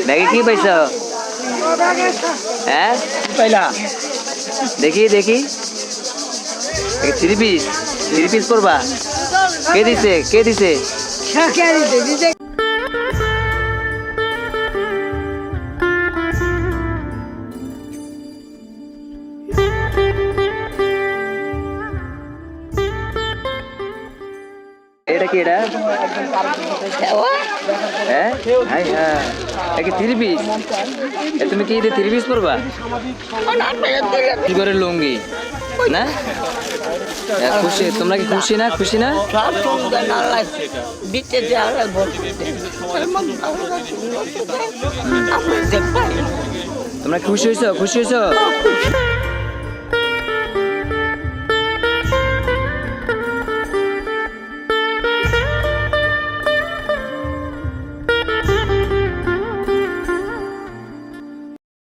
ব্যাগে কি পাইছ? হ্যাঁ দেখি দেখি, থ্রি পিস পরবা? কে দিছে? এটা কি? এটা হ্যাঁ থ্রি পিস। তুমি কি থ্রি পিস পরবা? কি করে লুঙ্গি না? খুশি? তোমরা কি খুশি না? তোমরা খুশি হয়েছো?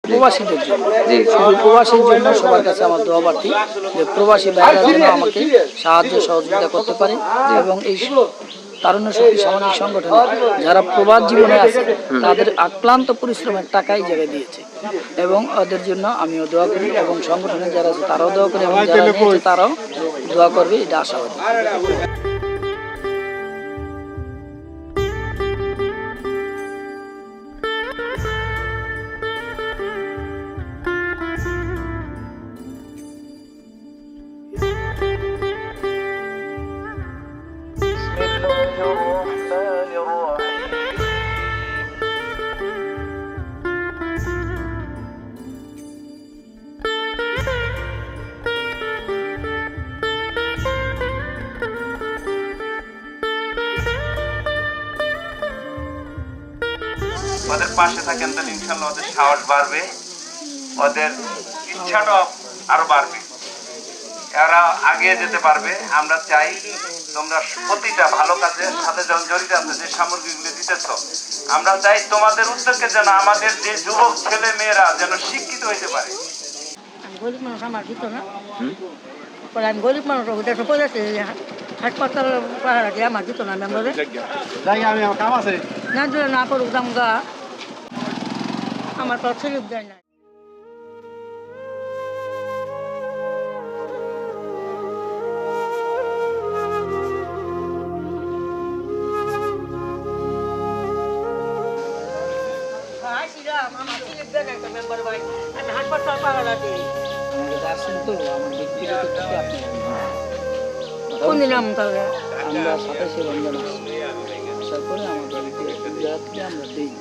প্রবাসীদের জন্য, শুধু প্রবাসীর জন্য সবার কাছে আমার দোয়া প্রার্থী যে প্রবাসী ভাইরা যেন আমাকে সাহায্য সহযোগিতা করতে পারে এবং এই তারুণ্য শক্তি সামাজিক সংগঠন যারা প্রবাস জীবনে আছে তাদের আক্লান্ত পরিশ্রমের টাকাই জায়গায় দিয়েছে এবং ওদের জন্য আমিও দোয়া করি এবং সংগঠনের যারা আছে তারাও দোয়া করে এবং যারা নিয়েছে তারাও দোয়া করবে, এটা আশাবাদী। ওদের পাশে থাকেন তো ইনশাল্লাহ ওদের সাহস বাড়বে, ওদের ইচ্ছাটা আরো বাড়বে, এরা আগে যেতে পারবে। আমরা চাই তোমরা প্রতিটা ভালো কাজের সাথে যখন জড়িত আছে, যে সামগ্রীগুলো দিতেছ, আমরা চাই তোমাদের উদ্যোগে যেন আমাদের যে যুবক ছেলে মেয়েরা যেন শিক্ষিত হইতে পারে। গরিব মানুষ আমার দিত না, আমি গরিব মানুষ হাসপাতাল আমার দিত না, না দিলে না করুক দাম গা, আমার তো সুযোগ দেয় না। হাসপাতাল পাড়া লাগে কোন দিন আমরা 27 রমজান আসার পরে আমাদের আমরা দিই।